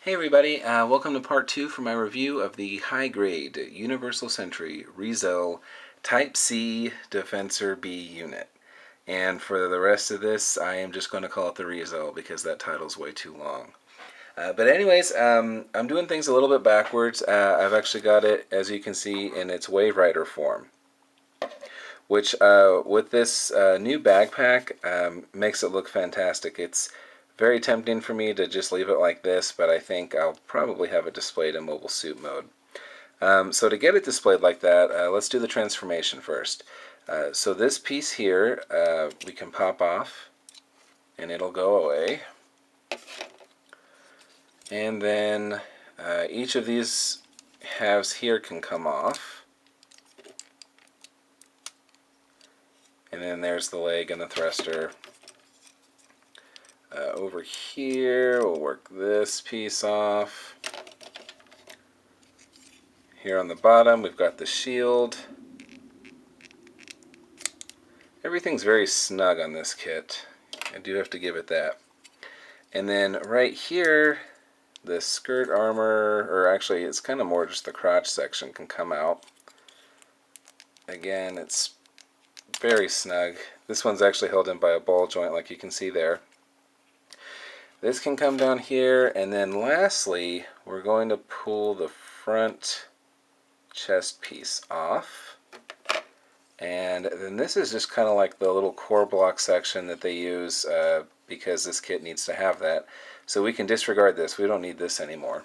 Hey everybody, welcome to part 2 for my review of the high-grade Universal Sentry Rezel Type C Defensor B unit. And for the rest of this, I am just going to call it the Rezel because that title's way too long. But anyways, I'm doing things a little bit backwards. I've actually got it, as you can see, in its waverider form, which with this new backpack makes it look fantastic. It's very tempting for me to just leave it like this, but I think I'll probably have it displayed in mobile suit mode. So to get it displayed like that, let's do the transformation first. So this piece here we can pop off and it'll go away. And then each of these halves here can come off. And then there's the leg and the thruster. Over here, we'll work this piece off. Here on the bottom, we've got the shield. Everything's very snug on this kit. I do have to give it that. And then right here, the skirt armor, or actually it's kind of more just the crotch section, can come out. Again, it's very snug. This one's actually held in by a ball joint like you can see there. This can come down here, and then lastly, we're going to pull the front chest piece off. And then this is just kind of like the little core block section that they use because this kit needs to have that. So we can disregard this. We don't need this anymore.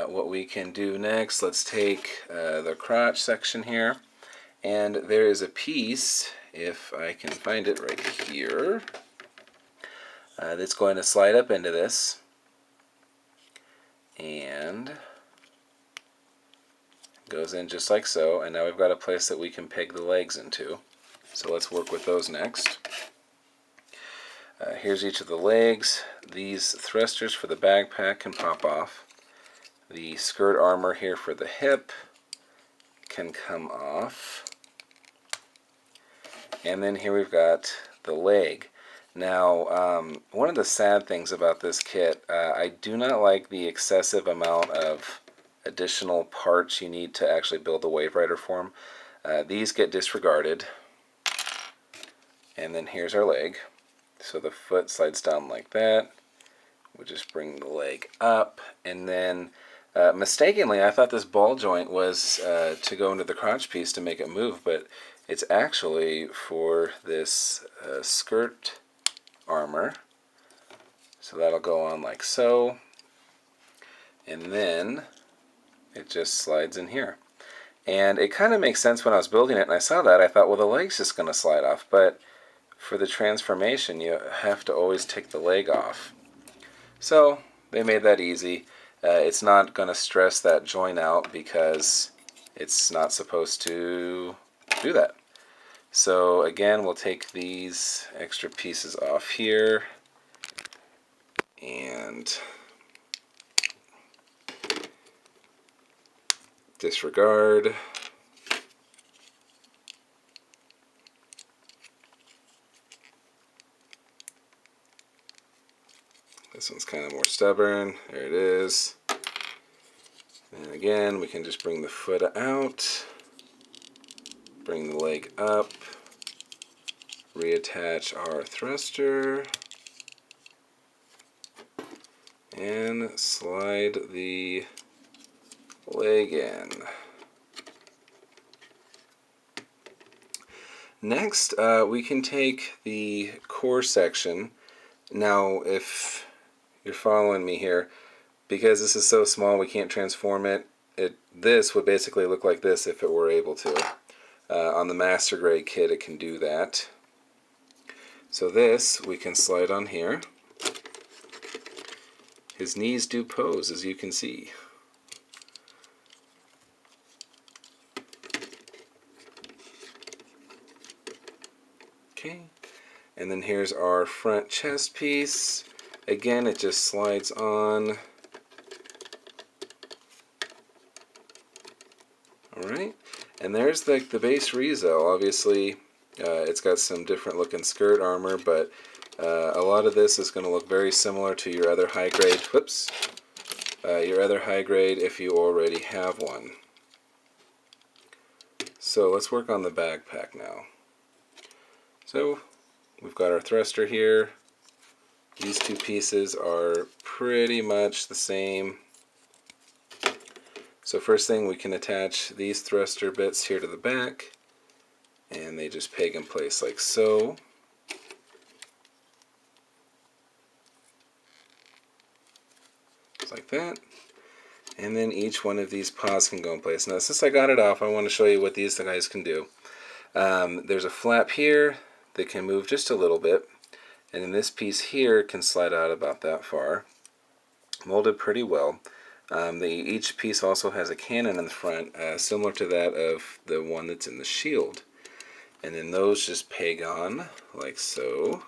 What we can do next, let's take the crotch section here. And there is a piece, if I can find it right here, that's going to slide up into this, and goes in just like so, and now we've got a place that we can peg the legs into. So let's work with those next. Here's each of the legs. These thrusters for the backpack can pop off. The skirt armor here for the hip can come off. And then here we've got the leg. Now, one of the sad things about this kit, I do not like the excessive amount of additional parts you need to actually build the waverider form. These get disregarded. And then here's our leg. So the foot slides down like that. We'll just bring the leg up. And then, mistakenly, I thought this ball joint was to go into the crotch piece to make it move, but it's actually for this skirt armor. So that'll go on like so, and then it just slides in here. And it kind of makes sense when I was building it and I saw that, I thought, well, the leg's just going to slide off, but for the transformation you have to always take the leg off. So they made that easy. It's not going to stress that joint out because it's not supposed to do that. So again, we'll take these extra pieces off here and disregard. This one's kind of more stubborn. There it is. And again, we can just bring the foot out. Bring the leg up, reattach our thruster, and slide the leg in. Next, we can take the core section. Now, if you're following me here, because this is so small we can't transform it, this would basically look like this if it were able to. On the master grade kit it can do that. So this we can slide on here. His knees do pose, as you can see. Okay, and then here's our front chest piece. Again, it just slides on. Alright, and there's the base Rezel. Obviously, it's got some different looking skirt armor, but A lot of this is going to look very similar to your other high grade, your other high grade if you already have one. So let's work on the backpack now. So we've got our thruster here. These two pieces are pretty much the same. So first thing, we can attach these thruster bits here to the back, and they just peg in place like so. Just like that. And then each one of these paws can go in place. Now since I got it off, I want to show you what these guys can do. There's a flap here that can move just a little bit, and then this piece here can slide out about that far. Molded pretty well. Each piece also has a cannon in the front, similar to that of the one that's in the shield. And then those just peg on, like so.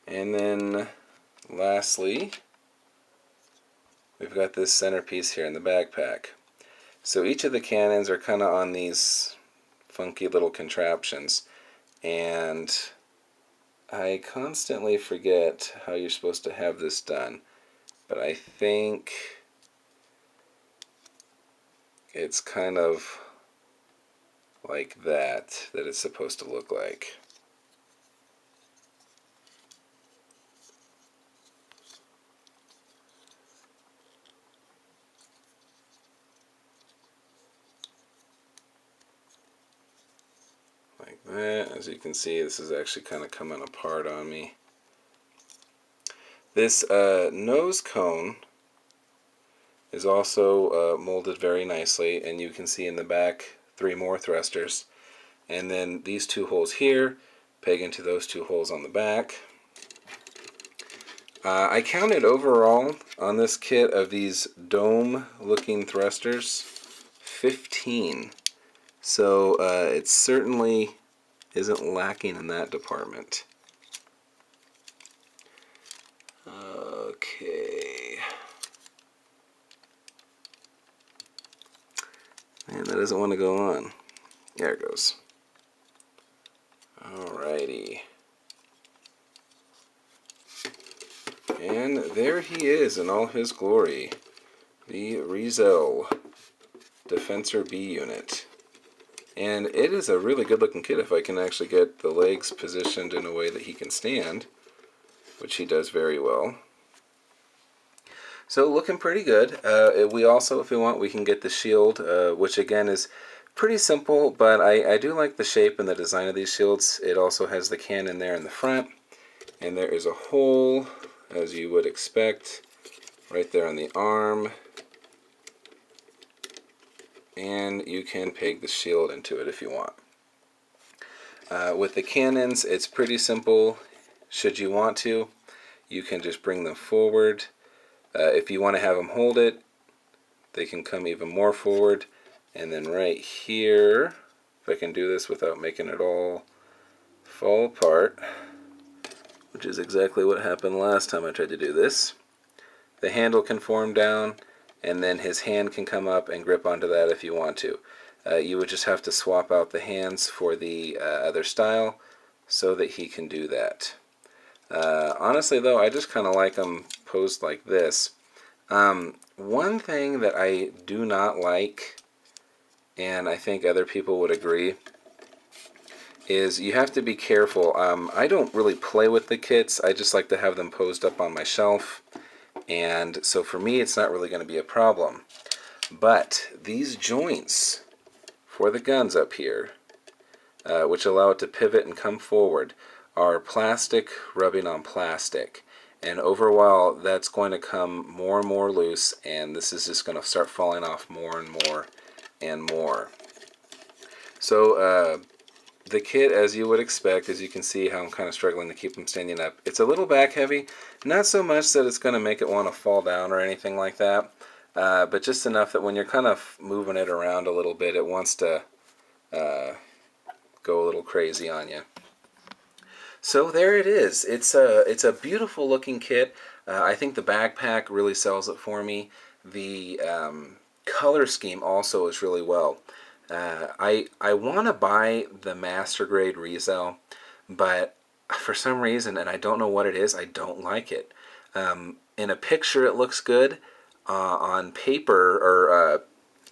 And then, lastly, we've got this centerpiece here in the backpack. So each of the cannons are kind of on these funky little contraptions. And I constantly forget how you're supposed to have this done, but I think it's kind of like that it's supposed to look like. Like that. As you can see, this is actually kind of coming apart on me. This nose cone is also molded very nicely, and you can see in the back 3 more thrusters. And then these 2 holes here peg into those 2 holes on the back. I counted overall on this kit of these dome looking thrusters 15. So it certainly isn't lacking in that department. Okay. Man, that doesn't want to go on. There it goes. Alrighty. And there he is in all his glory. The Rezel Defensor B unit. And it is a really good looking kit if I can actually get the legs positioned in a way that he can stand, which he does very well. So looking pretty good. We also, if we want, we can get the shield, which again is pretty simple, but I do like the shape and the design of these shields. It also has the cannon there in the front, and there is a hole, as you would expect, right there on the arm. And you can peg the shield into it if you want. With the cannons, it's pretty simple. Should you want to, you can just bring them forward. If you want to have them hold it, they can come even more forward. And then right here, if I can do this without making it all fall apart, which is exactly what happened last time I tried to do this, the handle can form down, and then his hand can come up and grip onto that if you want to. You would just have to swap out the hands for the other style so that he can do that. Honestly though, I just kind of like them posed like this. One thing that I do not like, and I think other people would agree, is you have to be careful. I don't really play with the kits, I just like to have them posed up on my shelf. And so for me, it's not really going to be a problem. But these joints for the guns up here, which allow it to pivot and come forward, are plastic rubbing on plastic. And over a while, that's going to come more and more loose, and this is just going to start falling off more and more and more. So the kit, as you would expect, as you can see how I'm kind of struggling to keep them standing up, it's a little back heavy, not so much that it's going to make it want to fall down or anything like that, but just enough that when you're kind of moving it around a little bit, it wants to go a little crazy on you. So there it is. It's a beautiful looking kit. I think the backpack really sells it for me. The color scheme also is really well. I want to buy the master grade Rezel, but for some reason, and I don't know what it is, I don't like it. In a picture, it looks good. On paper or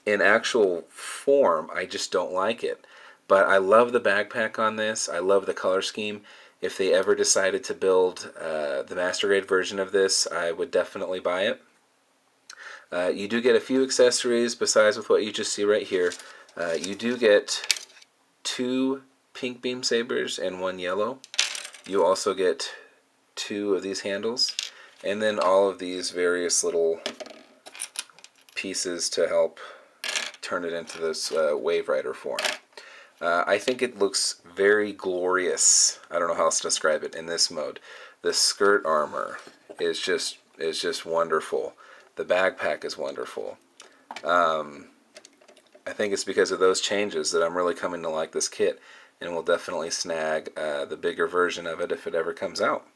in actual form, I just don't like it. But I love the backpack on this. I love the color scheme. If they ever decided to build the master grade version of this, I would definitely buy it. You do get a few accessories besides with what you just see right here. You do get 2 pink beam sabers and 1 yellow. You also get 2 of these handles, and then all of these various little pieces to help turn it into this waverider form. I think it looks very glorious. I don't know how else to describe it in this mode. The skirt armor is just wonderful. The backpack is wonderful. I think it's because of those changes that I'm really coming to like this kit, and will definitely snag the bigger version of it if it ever comes out.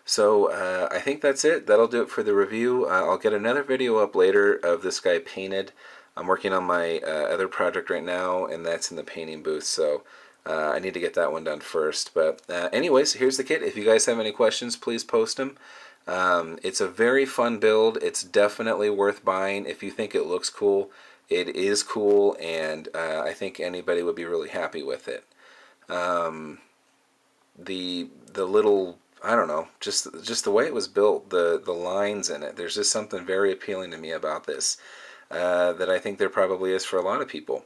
So I think that's it. That'll do it for the review. I'll get another video up later of this guy painted. I'm working on my other project right now, and that's in the painting booth, so I need to get that one done first. But anyways, here's the kit. If you guys have any questions, please post them. It's a very fun build. It's definitely worth buying. If you think it looks cool, it is cool, and I think anybody would be really happy with it. The little, I don't know, just the way it was built, the lines in it, there's just something very appealing to me about this that I think there probably is for a lot of people.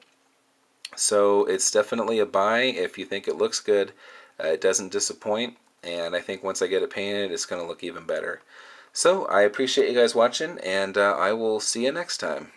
So it's definitely a buy if you think it looks good. It doesn't disappoint, and I think once I get it painted, it's going to look even better. So I appreciate you guys watching, and I will see you next time.